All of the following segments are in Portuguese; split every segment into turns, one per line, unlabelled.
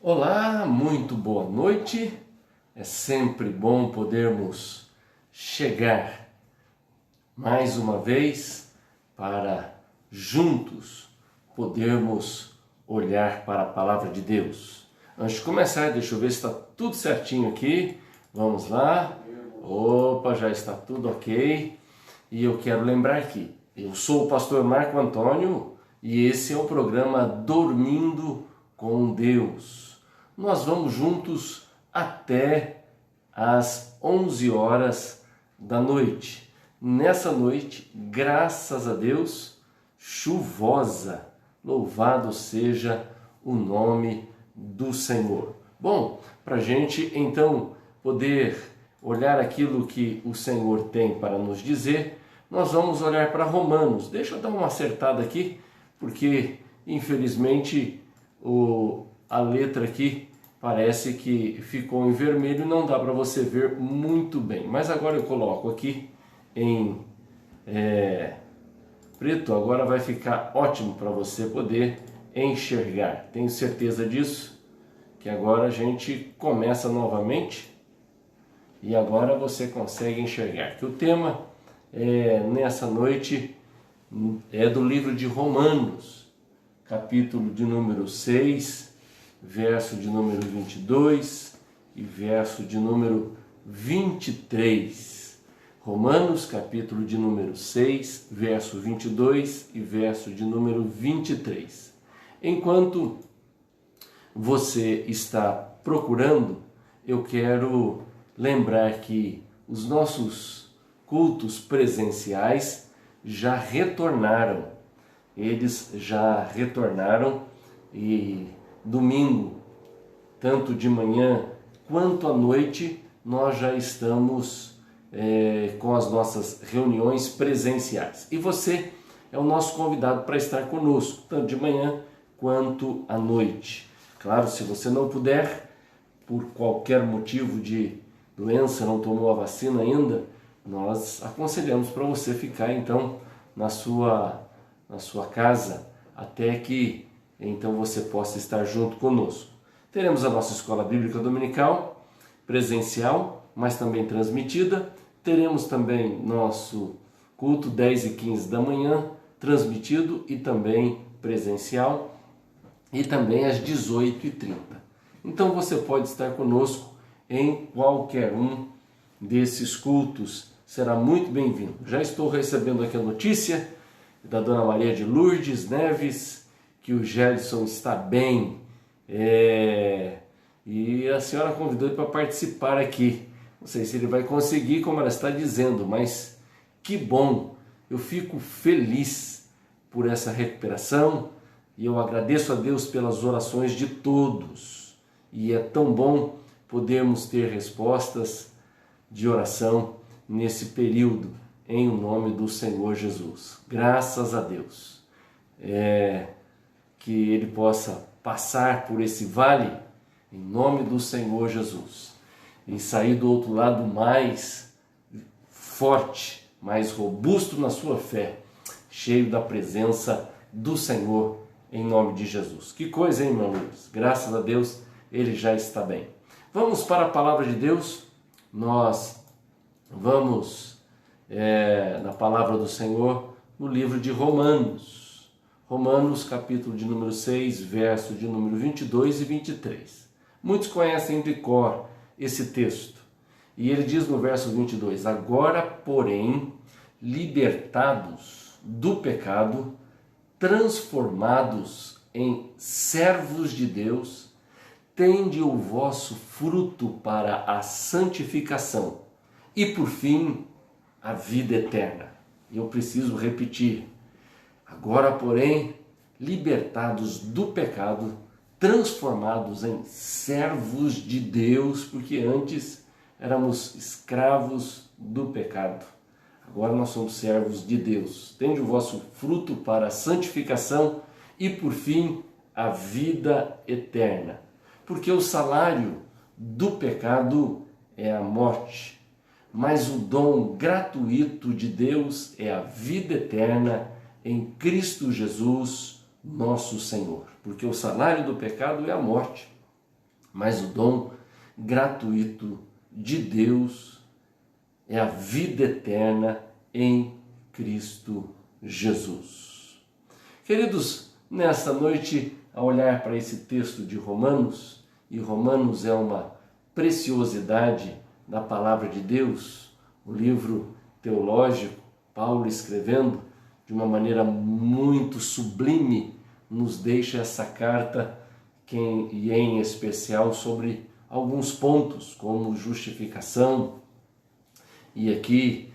Olá, muito boa noite. É sempre bom podermos chegar mais uma vez para juntos podermos olhar para a palavra de Deus. Antes de começar, deixa eu ver se está tudo certinho aqui. Vamos lá. Opa, já está tudo ok. E eu quero lembrar que eu sou o pastor Marco Antônio e esse é o programa Dormindo com Deus. Nós vamos juntos até às 11 horas da noite. Nessa noite, graças a Deus, chuvosa. Louvado seja o nome do Senhor. Bom, para a gente então poder olhar aquilo que o Senhor tem para nos dizer, nós vamos olhar para Romanos. Deixa eu dar uma acertada aqui, porque infelizmente a letra aqui parece que ficou em vermelho, não dá para você ver muito bem. Mas agora eu coloco aqui em preto, agora vai ficar ótimo para você poder enxergar. Tenho certeza disso, que agora a gente começa novamente e agora você consegue enxergar. Que o tema nessa noite é do livro de Romanos, capítulo de número 6, verso de número 22 e verso de número 23. Romanos, capítulo de número 6, verso 22 e verso de número 23. Enquanto você está procurando, eu quero lembrar que os nossos cultos presenciais já retornaram. Eles já retornaram e domingo, tanto de manhã quanto à noite, nós já estamos com as nossas reuniões presenciais. E você é o nosso convidado para estar conosco, tanto de manhã quanto à noite. Claro, se você não puder, por qualquer motivo de doença, não tomou a vacina ainda, nós aconselhamos para você ficar então na sua casa até que então você possa estar junto conosco. Teremos a nossa escola bíblica dominical, presencial, mas também transmitida. Teremos também nosso culto 10 e 15 da manhã, transmitido e também presencial, e também às 18h30. Então você pode estar conosco em qualquer um desses cultos, será muito bem-vindo. Já estou recebendo aqui a notícia da Dona Maria de Lourdes Neves, que o Gelson está bem, e a senhora convidou ele para participar aqui. Não sei se ele vai conseguir, como ela está dizendo, mas que bom, eu fico feliz por essa recuperação e eu agradeço a Deus pelas orações de todos. E é tão bom podermos ter respostas de oração nesse período, em nome do Senhor Jesus. Graças a Deus. Que Ele possa passar por esse vale, em nome do Senhor Jesus, e sair do outro lado mais forte, mais robusto na sua fé, cheio da presença do Senhor, em nome de Jesus. Que coisa, hein, irmãos? Graças a Deus, Ele já está bem. Vamos para a palavra de Deus. Nós vamos na palavra do Senhor, no livro de Romanos. Romanos, capítulo de número 6, verso de número 22 e 23. Muitos conhecem de cor esse texto. E ele diz no verso 22, agora, porém, libertados do pecado, transformados em servos de Deus, tende o vosso fruto para a santificação e, por fim, a vida eterna. E eu preciso repetir. Agora, porém, libertados do pecado, transformados em servos de Deus, porque antes éramos escravos do pecado. Agora nós somos servos de Deus. Tende o vosso fruto para a santificação e, por fim, a vida eterna. Porque o salário do pecado é a morte, mas o dom gratuito de Deus é a vida eterna em Cristo Jesus, nosso Senhor. Porque o salário do pecado é a morte, mas o dom gratuito de Deus é a vida eterna em Cristo Jesus. Queridos, nesta noite, ao olhar para esse texto de Romanos, e Romanos é uma preciosidade da palavra de Deus, o livro teológico, Paulo escrevendo de uma maneira muito sublime, nos deixa essa carta, e em especial sobre alguns pontos, como justificação, e aqui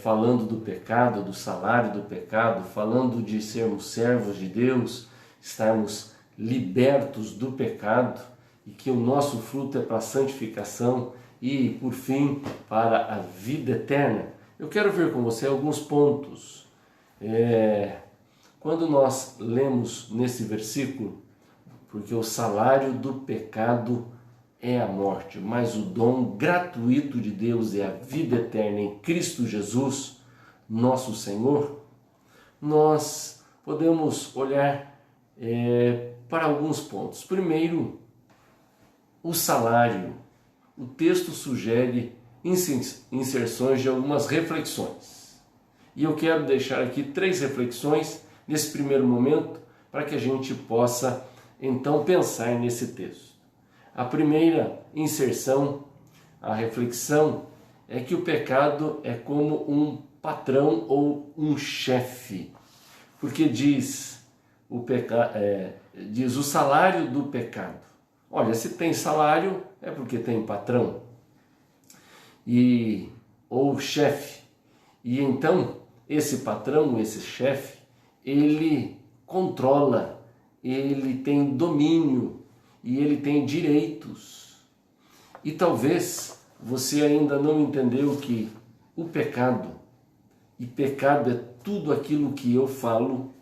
falando do pecado, do salário do pecado, falando de sermos servos de Deus, estarmos libertos do pecado, e que o nosso fruto é para a santificação e, por fim, para a vida eterna. Eu quero ver com você alguns pontos. Quando nós lemos nesse versículo, porque o salário do pecado é a morte, mas o dom gratuito de Deus é a vida eterna em Cristo Jesus, nosso Senhor, nós podemos olhar para alguns pontos. Primeiro, o salário. O texto sugere inserções de algumas reflexões. E eu quero deixar aqui 3 reflexões nesse primeiro momento, para que a gente possa então pensar nesse texto. A primeira inserção, a reflexão, é que o pecado é como um patrão ou um chefe, porque diz o salário do pecado. Olha, se tem salário é porque tem patrão ou chefe. E então esse patrão, esse chefe, ele controla, ele tem domínio e ele tem direitos. E talvez você ainda não entendeu que o pecado, e pecado é tudo aquilo que eu falo,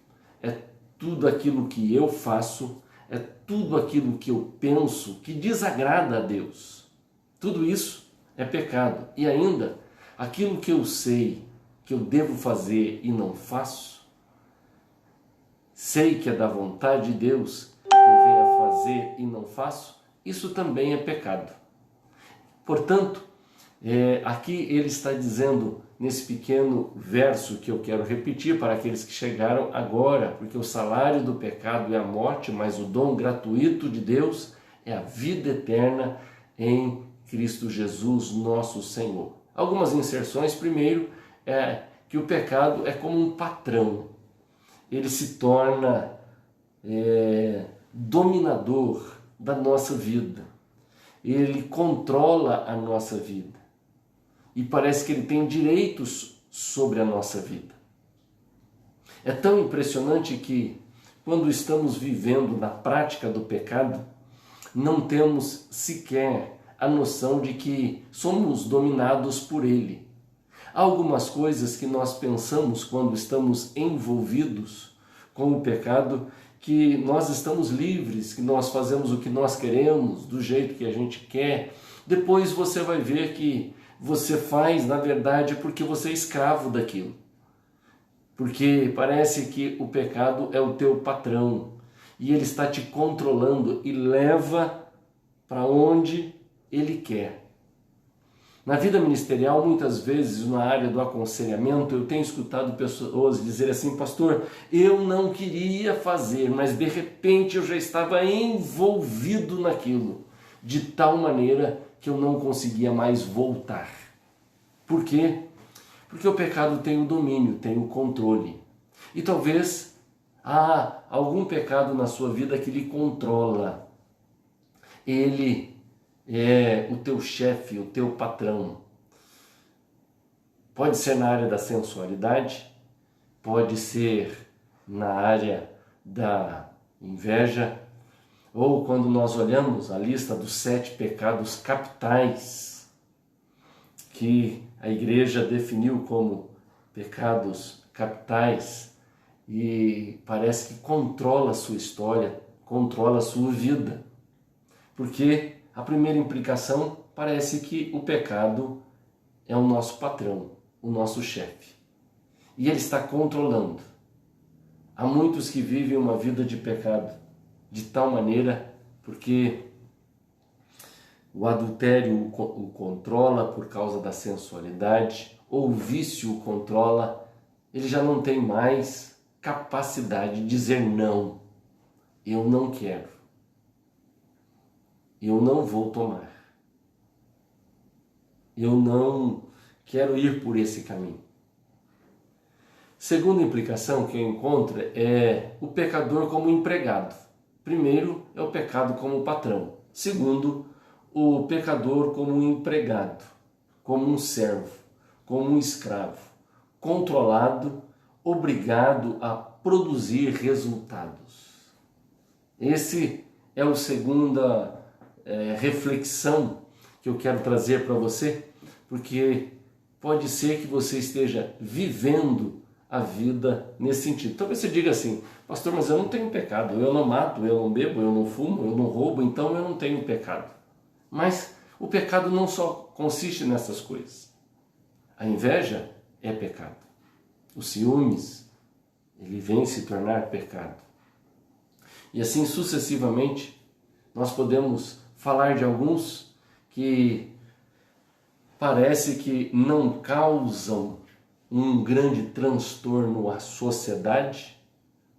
é tudo aquilo que eu faço, é tudo aquilo que eu penso que desagrada a Deus. Tudo isso é pecado. E ainda, aquilo que eu sei que eu devo fazer e não faço, sei que é da vontade de Deus que eu venha fazer e não faço, isso também é pecado. Portanto, aqui ele está dizendo, nesse pequeno verso que eu quero repetir para aqueles que chegaram agora, porque o salário do pecado é a morte, mas o dom gratuito de Deus é a vida eterna em Cristo Jesus, nosso Senhor. Algumas inserções. Primeiro, que o pecado é como um patrão. Ele se torna dominador da nossa vida. Ele controla a nossa vida. E parece que ele tem direitos sobre a nossa vida. É tão impressionante que, quando estamos vivendo na prática do pecado, não temos sequer a noção de que somos dominados por ele. Há algumas coisas que nós pensamos quando estamos envolvidos com o pecado, que nós estamos livres, que nós fazemos o que nós queremos, do jeito que a gente quer. Depois você vai ver que você faz, na verdade, porque você é escravo daquilo. Porque parece que o pecado é o teu patrão e ele está te controlando e leva para onde ele quer. Na vida ministerial, muitas vezes, na área do aconselhamento, eu tenho escutado pessoas dizer assim: pastor, eu não queria fazer, mas de repente eu já estava envolvido naquilo, de tal maneira que eu não conseguia mais voltar. Por quê? Porque o pecado tem o domínio, tem o controle. E talvez há algum pecado na sua vida que lhe controla. Ele é o teu chefe, o teu patrão. Pode ser na área da sensualidade, pode ser na área da inveja, ou quando nós olhamos a lista dos 7 pecados capitais, que a igreja definiu como pecados capitais, e parece que controla a sua história, controla a sua vida. Porque a primeira implicação parece que o pecado é o nosso patrão, o nosso chefe. E ele está controlando. Há muitos que vivem uma vida de pecado de tal maneira porque o adultério o controla por causa da sensualidade, ou o vício o controla, ele já não tem mais capacidade de dizer não. Eu não quero. Eu não vou tomar. Eu não quero ir por esse caminho. Segunda implicação que eu encontro é o pecador como empregado. Primeiro, é o pecado como patrão. Segundo, o pecador como um empregado, como um servo, como um escravo, controlado, obrigado a produzir resultados. Esse é a segunda reflexão que eu quero trazer para você, porque pode ser que você esteja vivendo a vida nesse sentido. Talvez você diga assim: pastor, mas eu não tenho pecado, eu não mato, eu não bebo, eu não fumo, eu não roubo, então eu não tenho pecado. Mas o pecado não só consiste nessas coisas. A inveja é pecado. Os ciúmes, ele vem se tornar pecado. E assim sucessivamente, nós podemos falar de alguns que parece que não causam um grande transtorno à sociedade,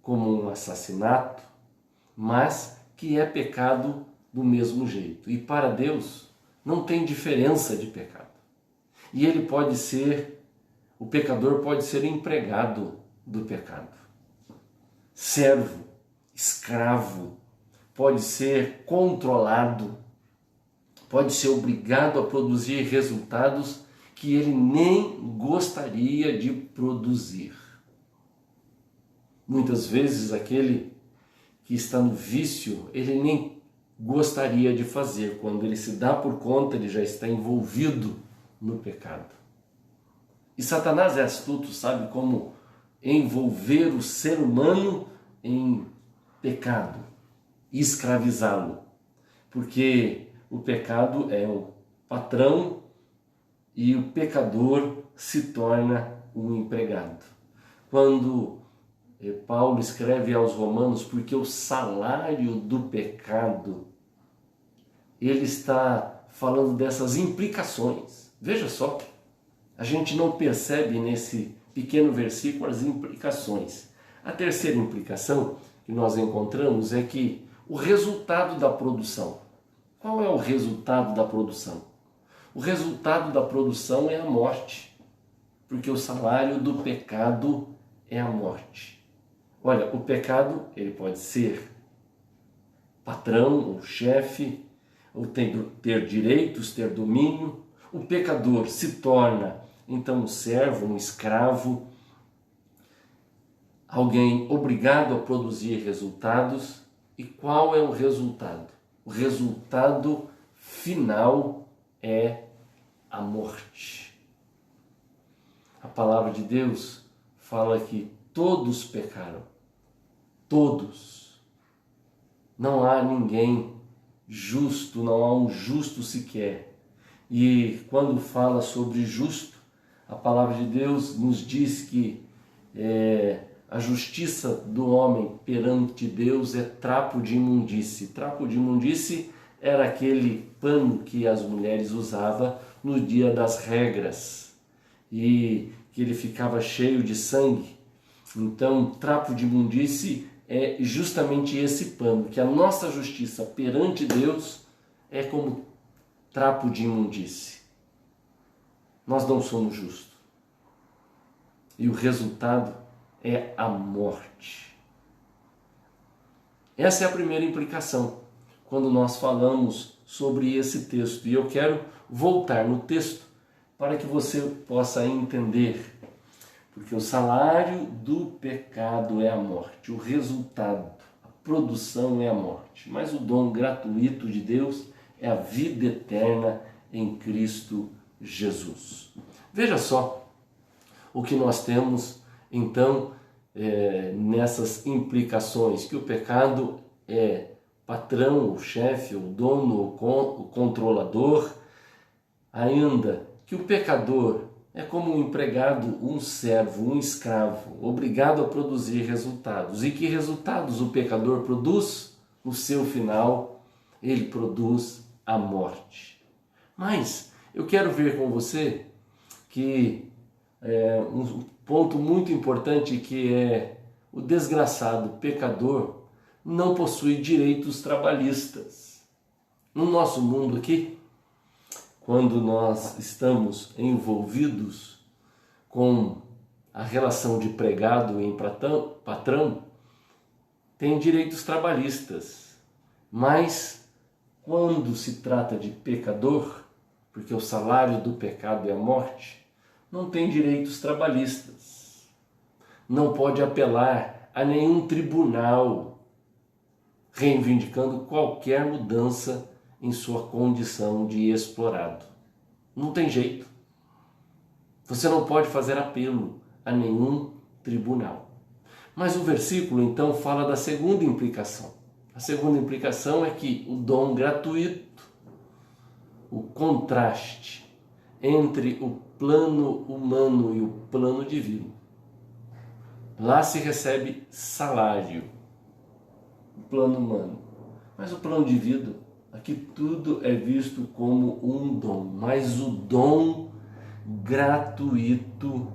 como um assassinato, mas que é pecado do mesmo jeito. E para Deus não tem diferença de pecado. E ele pode ser, o pecador pode ser empregado do pecado. Servo, escravo, pode ser controlado, pode ser obrigado a produzir resultados que ele nem gostaria de produzir. Muitas vezes aquele que está no vício, ele nem gostaria de fazer. Quando ele se dá por conta, ele já está envolvido no pecado. E Satanás é astuto, sabe como envolver o ser humano em pecado e escravizá-lo. Porque o pecado é o patrão e o pecador se torna um empregado. Quando Paulo escreve aos Romanos, porque o salário do pecado, ele está falando dessas implicações. Veja só, a gente não percebe nesse pequeno versículo as implicações. A terceira implicação que nós encontramos é que o resultado da produção. Qual é o resultado da produção? O resultado da produção é a morte, porque o salário do pecado é a morte. Olha, o pecado, ele pode ser patrão ou chefe, ou ter direitos, ter domínio. O pecador se torna, então, um servo, um escravo, alguém obrigado a produzir resultados. E qual é o resultado? O resultado final é a morte. A palavra de Deus fala que todos pecaram. Todos. Não há ninguém justo, não há um justo sequer. E quando fala sobre justo, a palavra de Deus nos diz que a justiça do homem perante Deus é trapo de imundície. Trapo de imundície era aquele pano que as mulheres usavam no dia das regras e que ele ficava cheio de sangue. Então, trapo de imundície é justamente esse pano, que a nossa justiça perante Deus é como trapo de imundície. Nós não somos justos. E o resultado é a morte. Essa é a primeira implicação quando nós falamos sobre esse texto. E eu quero voltar no texto para que você possa entender. Porque o salário do pecado é a morte, o resultado, a produção é a morte. Mas o dom gratuito de Deus é a vida eterna em Cristo Jesus. Veja só o que nós temos, então, nessas implicações, que o pecado é patrão, o chefe, o dono, o controlador, ainda que o pecador é como um empregado, um servo, um escravo, obrigado a produzir resultados. E que resultados o pecador produz? No seu final, ele produz a morte. Mas eu quero ver com você que um ponto muito importante, que é o desgraçado pecador não possui direitos trabalhistas. No nosso mundo aqui, quando nós estamos envolvidos com a relação de empregado e patrão, tem direitos trabalhistas. Mas quando se trata de pecador, porque o salário do pecado é a morte, não tem direitos trabalhistas. Não pode apelar a nenhum tribunal reivindicando qualquer mudança em sua condição de explorado. Não tem jeito. Você não pode fazer apelo a nenhum tribunal. Mas o versículo então fala da segunda implicação. A segunda implicação é que o dom gratuito, o contraste entre o plano humano e o plano divino. Lá se recebe salário, o plano humano. Mas o plano divino, aqui tudo é visto como um dom, mas o dom gratuito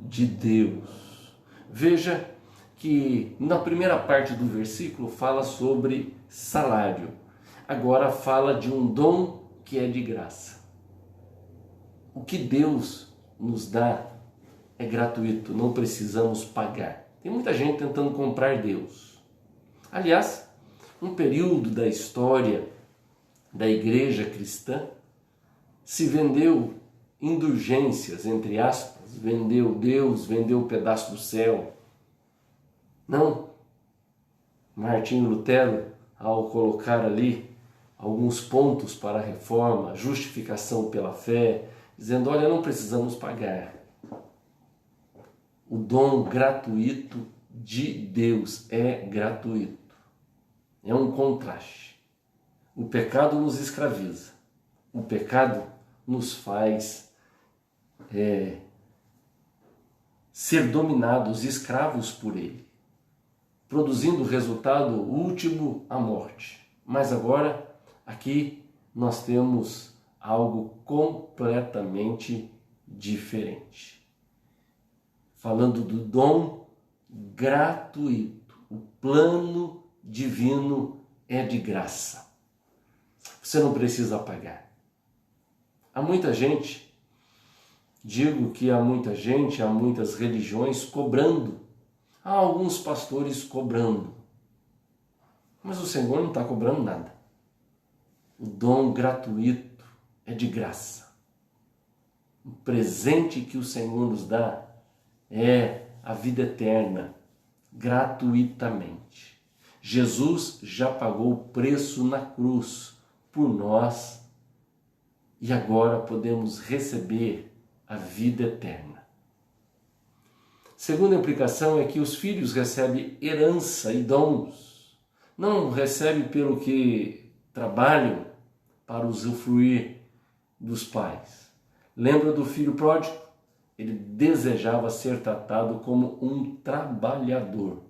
de Deus. Veja que na primeira parte do versículo fala sobre salário. Agora fala de um dom que é de graça. O que Deus nos dá é gratuito, não precisamos pagar. Tem muita gente tentando comprar Deus. Aliás, um período da história da igreja cristã se vendeu indulgências, entre aspas, vendeu Deus, vendeu um pedaço do céu. Não. Martinho Lutero, ao colocar ali alguns pontos para a reforma, justificação pela fé, dizendo, olha, não precisamos pagar. O dom gratuito de Deus é gratuito. É um contraste. O pecado nos escraviza. O pecado nos faz ser dominados, escravos por ele, produzindo o resultado último, a morte. Mas agora, aqui, nós temos algo completamente diferente. Falando do dom gratuito, o plano divino é de graça. Você não precisa pagar. Há muita gente, digo que há muita gente, há muitas religiões cobrando, há alguns pastores cobrando, mas o Senhor não está cobrando nada. O dom gratuito é de graça. O presente que o Senhor nos dá é a vida eterna, gratuitamente. Jesus já pagou o preço na cruz por nós e agora podemos receber a vida eterna. Segunda implicação é que os filhos recebem herança e dons. Não recebem pelo que trabalham para usufruir dos pais. Lembra do filho pródigo? Ele desejava ser tratado como um trabalhador,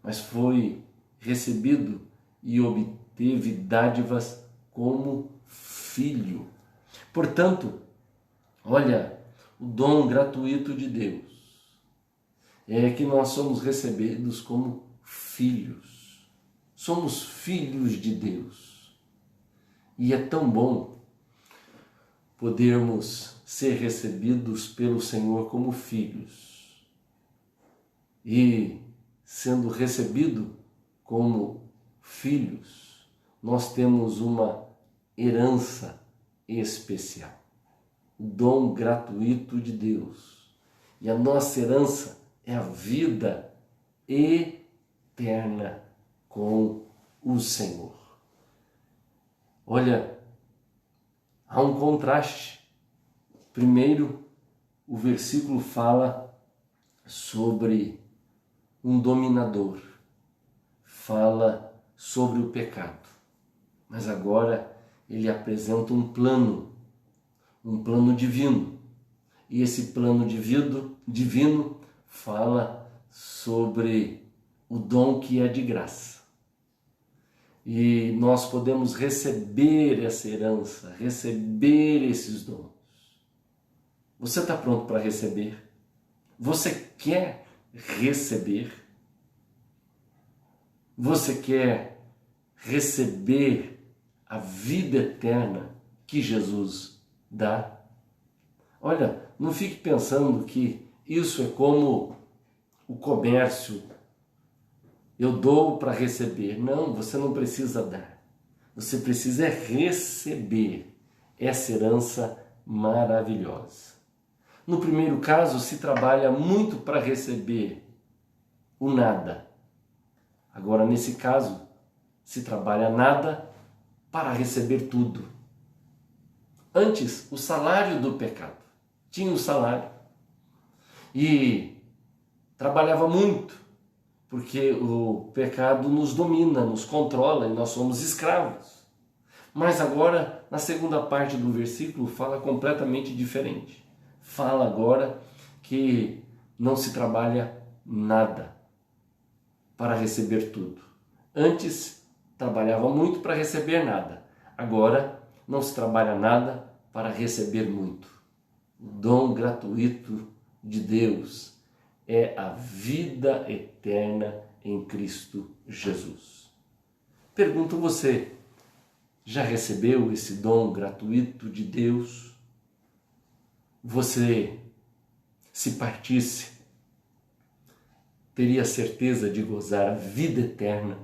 mas foi recebido e obteve dádivas como filho. Portanto, olha, o dom gratuito de Deus é que nós somos recebidos como filhos. Somos filhos de Deus. E é tão bom podermos ser recebidos pelo Senhor como filhos. E sendo recebido como filhos, nós temos uma herança especial. O dom gratuito de Deus. E a nossa herança é a vida eterna com o Senhor. Olha, há um contraste. Primeiro, o versículo fala sobre um dominador, fala sobre o pecado. Mas agora ele apresenta um plano divino. E esse plano divino fala sobre o dom que é de graça. E nós podemos receber essa herança, receber esses dons. Você está pronto para receber? Você quer receber? Você quer receber a vida eterna que Jesus dá? Olha, não fique pensando que isso é como o comércio. Eu dou para receber. Não, você não precisa dar. Você precisa receber essa herança maravilhosa. No primeiro caso, se trabalha muito para receber o nada. Agora, nesse caso, se trabalha nada para receber tudo. Antes, o salário do pecado. Tinha um salário. E trabalhava muito, porque o pecado nos domina, nos controla e nós somos escravos. Mas agora, na segunda parte do versículo, fala completamente diferente. Fala agora que não se trabalha nada para receber tudo. Antes, trabalhava muito para receber nada. Agora, não se trabalha nada para receber muito. O dom gratuito de Deus é a vida eterna em Cristo Jesus. Pergunto você, já recebeu esse dom gratuito de Deus? Você, se partisse, teria certeza de gozar a vida eterna?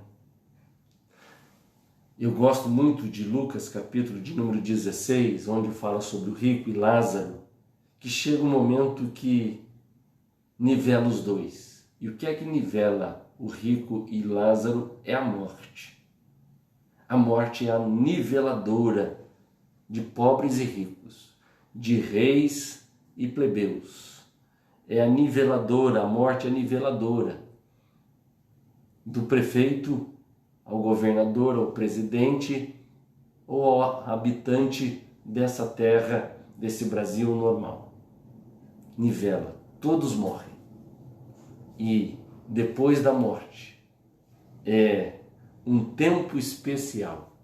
Eu gosto muito de Lucas, capítulo de número 16, onde fala sobre o rico e Lázaro, que chega um momento que nivela os dois. E o que é que nivela o rico e Lázaro? É a morte. A morte é a niveladora de pobres e ricos, de reis e plebeus. É a niveladora, a morte é a niveladora do prefeito ao governador, ao presidente ou ao habitante dessa terra, desse Brasil normal. Nivela, todos morrem. E depois da morte é um tempo especial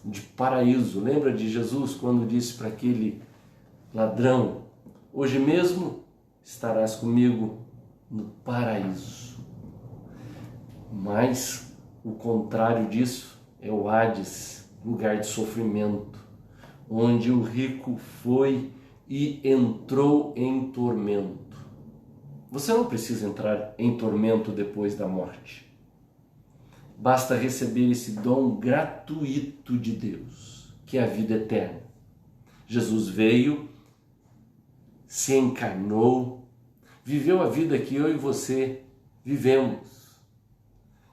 de paraíso. Lembra de Jesus quando disse para aquele ladrão: hoje mesmo estarás comigo no paraíso. Mas o contrário disso é o Hades, lugar de sofrimento, onde o rico foi e entrou em tormento. Você não precisa entrar em tormento depois da morte. Basta receber esse dom gratuito de Deus, que é a vida eterna. Jesus veio, se encarnou, viveu a vida que eu e você vivemos.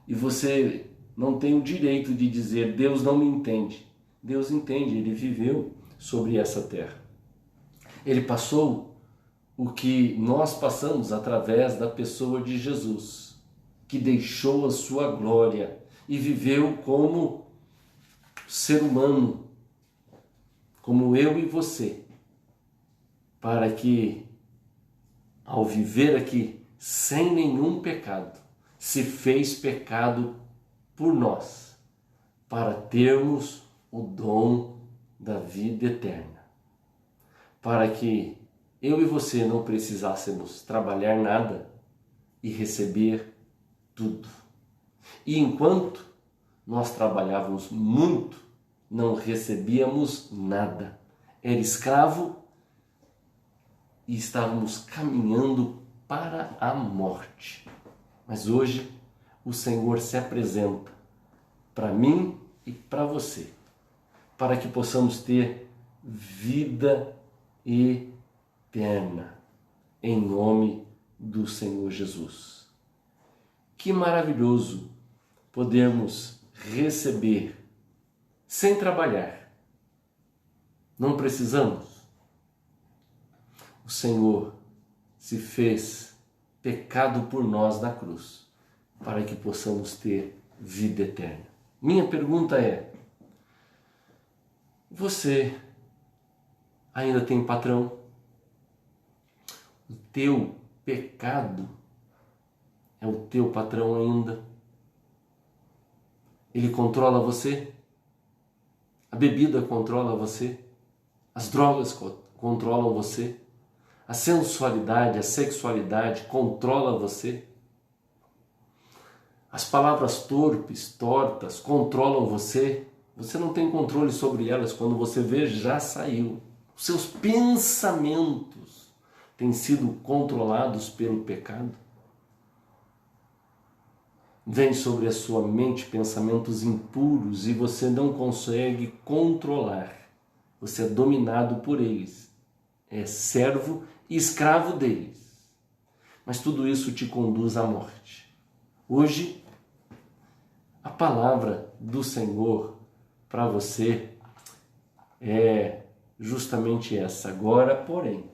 E você não tem o direito de dizer: Deus não me entende. Deus entende, Ele viveu sobre essa terra. Ele passou o que nós passamos através da pessoa de Jesus, que deixou a sua glória e viveu como ser humano, como eu e você, para que, ao viver aqui sem nenhum pecado, se fez pecado por nós, para termos o dom da vida eterna, para que eu e você não precisássemos trabalhar nada e receber tudo. E enquanto nós trabalhávamos muito, não recebíamos nada. Era escravo e estávamos caminhando para a morte. Mas hoje o Senhor se apresenta para mim e para você, para que possamos ter vida eterna, em nome do Senhor Jesus. Que maravilhoso podermos receber sem trabalhar. Não precisamos. O Senhor se fez pecado por nós na cruz, para que possamos ter vida eterna. Minha pergunta é: você ainda tem patrão? O teu pecado é o teu patrão ainda? Ele controla você? A bebida controla você? As drogas controlam você? A sensualidade, a sexualidade controla você? As palavras torpes, tortas, controlam você? Você não tem controle sobre elas, quando você vê, já saiu. Os seus pensamentos têm sido controlados pelo pecado? Vem sobre a sua mente pensamentos impuros e você não consegue controlar. Você é dominado por eles. É servo e escravo deles. Mas tudo isso te conduz à morte. Hoje, a palavra do Senhor para você é justamente essa. Agora, porém,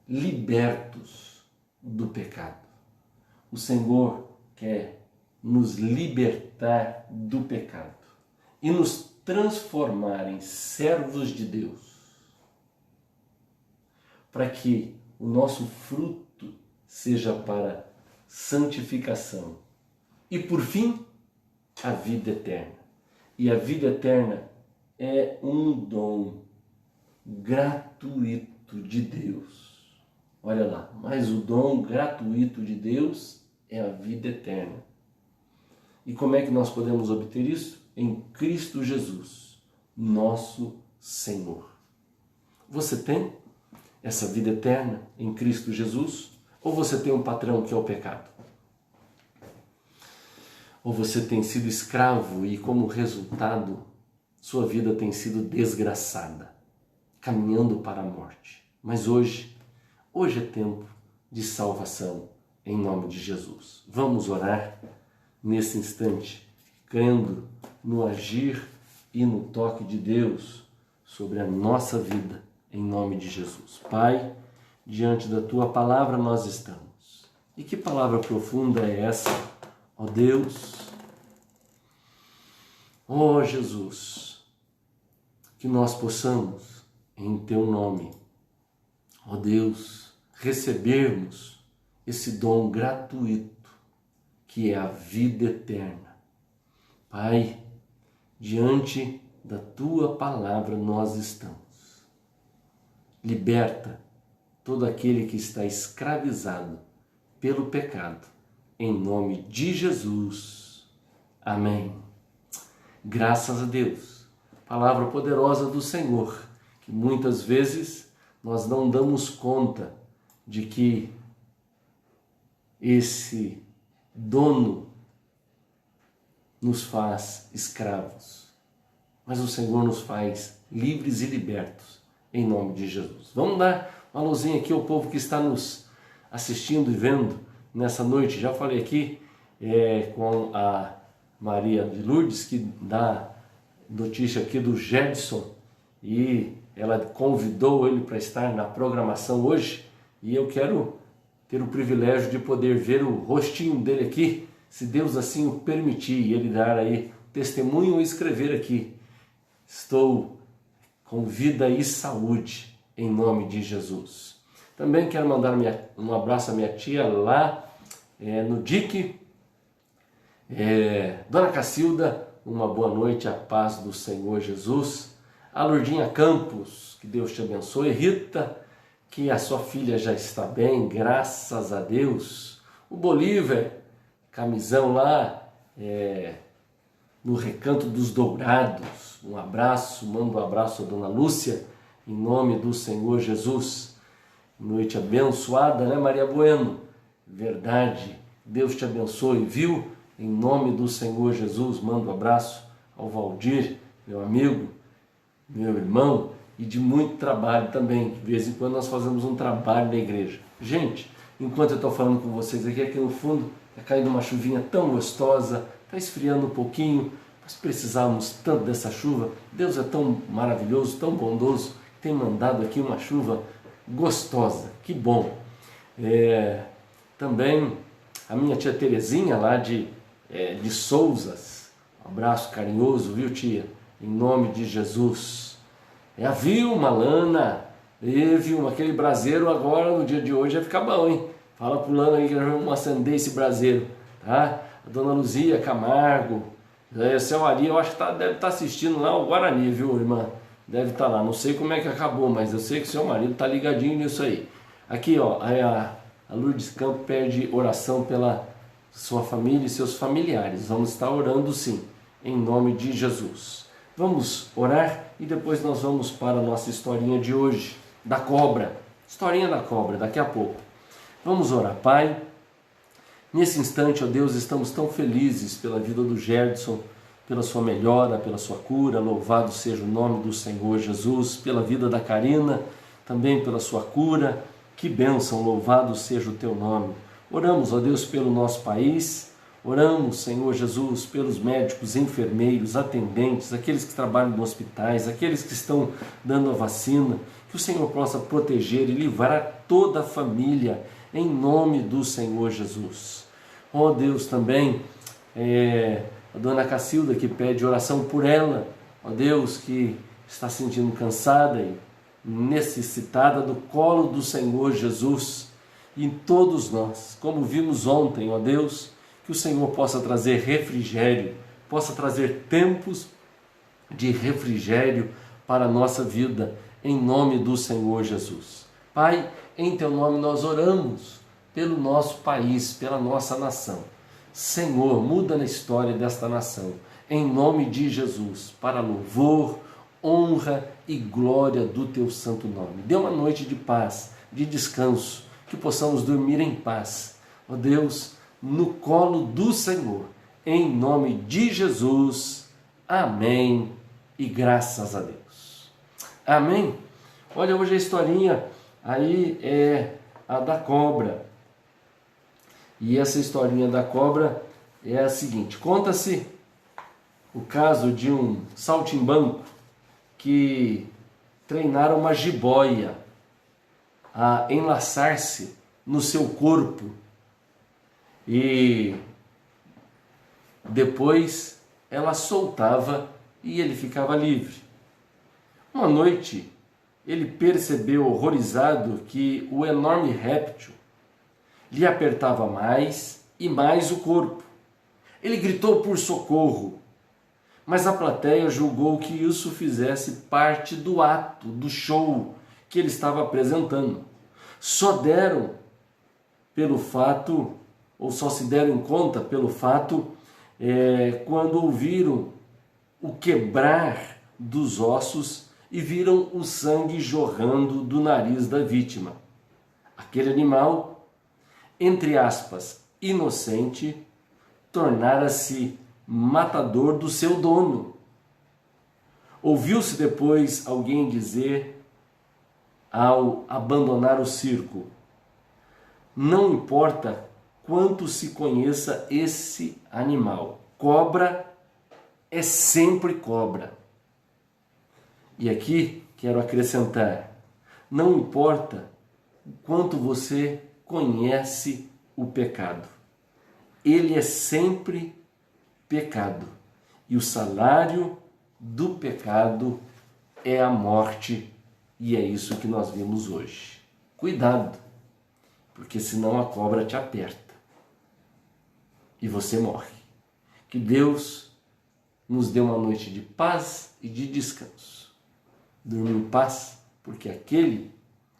libertos do pecado. O Senhor quer nos libertar do pecado e nos transformar em servos de Deus, para que o nosso fruto seja para santificação e, por fim, a vida eterna. E a vida eterna é um dom gratuito de Deus. Olha lá, mas o dom gratuito de Deus é a vida eterna. E como é que nós podemos obter isso? Em Cristo Jesus, nosso Senhor. Você tem essa vida eterna em Cristo Jesus? Ou você tem um patrão que é o pecado? Ou você tem sido escravo e, como resultado, sua vida tem sido desgraçada, caminhando para a morte? Mas hoje é tempo de salvação em nome de Jesus. Vamos orar nesse instante, crendo no agir e no toque de Deus sobre a nossa vida, em nome de Jesus. Pai, diante da Tua palavra nós estamos. E que palavra profunda é essa, ó Deus, ó Jesus, que nós possamos, em Teu nome, ó Deus, recebermos esse dom gratuito que é a vida eterna. Pai, diante da Tua palavra nós estamos. Liberta todo aquele que está escravizado pelo pecado, em nome de Jesus. Amém. Graças a Deus. Palavra poderosa do Senhor, que muitas vezes nós não damos conta de que esse dono nos faz escravos, mas o Senhor nos faz livres e libertos, em nome de Jesus. Vamos dar uma luzinha aqui ao povo que está nos assistindo e vendo nessa noite. Já falei aqui com a Maria de Lourdes, que dá notícia aqui do Gedson, e ela convidou ele para estar na programação hoje, e eu quero ter o privilégio de poder ver o rostinho dele aqui, se Deus assim o permitir, e ele dar aí testemunho ou escrever aqui: estou com vida e saúde, em nome de Jesus. Também quero mandar um abraço à minha tia lá no DIC, Dona Cacilda, uma boa noite, a paz do Senhor Jesus. A Lourdinha Campos, que Deus te abençoe. Rita, que a sua filha já está bem, graças a Deus. O Bolívar, camisão lá no Recanto dos Dourados, um abraço, mando um abraço à Dona Lúcia, em nome do Senhor Jesus. Noite abençoada, né, Maria Bueno? Verdade, Deus te abençoe, viu? Em nome do Senhor Jesus, mando um abraço ao Valdir, meu amigo, meu irmão, e de muito trabalho também. De vez em quando nós fazemos um trabalho na igreja. Gente, enquanto eu estou falando com vocês aqui no fundo, está caindo uma chuvinha tão gostosa, está esfriando um pouquinho, mas precisávamos tanto dessa chuva. Deus é tão maravilhoso, tão bondoso, que tem mandado aqui uma chuva gostosa. Que bom! Também a minha tia Terezinha, lá de Souzas, um abraço carinhoso, viu, tia? Em nome de Jesus. A Vilma, Lana, Vilma, aquele braseiro agora no dia de hoje vai ficar bom, hein? Fala pro Lana aí que nós vamos acender esse braseiro, tá? A Dona Luzia Camargo, Seu Maria, eu acho que deve estar assistindo lá o Guarani, viu, irmã? Deve estar lá. Não sei como é que acabou, mas eu sei que seu marido está ligadinho nisso aí. Aqui, ó, a Lourdes Campo pede oração pela sua família e seus familiares. Vamos estar orando sim, em nome de Jesus. Vamos orar e depois nós vamos para a nossa historinha de hoje, da cobra. Historinha da cobra, daqui a pouco. Vamos orar, Pai. Nesse instante, ó Deus, estamos tão felizes pela vida do Gerdson, pela sua melhora, pela sua cura. Louvado seja o nome do Senhor Jesus, pela vida da Karina, também pela sua cura. Que bênção, louvado seja o teu nome. Oramos, ó Deus, pelo nosso país. Oramos, Senhor Jesus, pelos médicos, enfermeiros, atendentes, aqueles que trabalham nos hospitais, aqueles que estão dando a vacina. Que o Senhor possa proteger e livrar toda a família, em nome do Senhor Jesus. Ó Deus, também a dona Cacilda que pede oração por ela, ó Deus, que está se sentindo cansada e necessitada do colo do Senhor Jesus. E em todos nós, como vimos ontem, ó Deus, que o Senhor possa trazer refrigério, possa trazer tempos de refrigério para a nossa vida, em nome do Senhor Jesus. Pai, em teu nome nós oramos pelo nosso país, pela nossa nação. Senhor, muda na história desta nação, em nome de Jesus, para louvor, honra e glória do teu santo nome. Dê uma noite de paz, de descanso, que possamos dormir em paz, ó Deus, no colo do Senhor, em nome de Jesus. Amém e graças a Deus. Amém. Olha, hoje a historinha aí é a da cobra. E essa historinha da cobra é a seguinte: conta-se o caso de um saltimbanco que treinara uma jiboia a enlaçar-se no seu corpo e depois ela soltava e ele ficava livre. Uma noite ele percebeu horrorizado que o enorme réptil lhe apertava mais e mais o corpo. Ele gritou por socorro, mas a plateia julgou que isso fizesse parte do ato, do show que ele estava apresentando. Só se deram conta pelo fato quando ouviram o quebrar dos ossos e viram o sangue jorrando do nariz da vítima. Aquele animal, entre aspas, inocente, tornara-se matador do seu dono. Ouviu-se depois alguém dizer, ao abandonar o circo: não importa quanto se conheça esse animal, cobra é sempre cobra. E aqui quero acrescentar: não importa o quanto você conhece o pecado, ele é sempre pecado. E o salário do pecado é a morte, e é isso que nós vimos hoje. Cuidado, porque senão a cobra te aperta e você morre. Que Deus nos dê uma noite de paz e de descanso. Durma em paz, porque aquele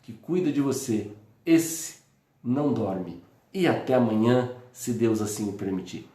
que cuida de você, esse não dorme. E até amanhã, se Deus assim o permitir.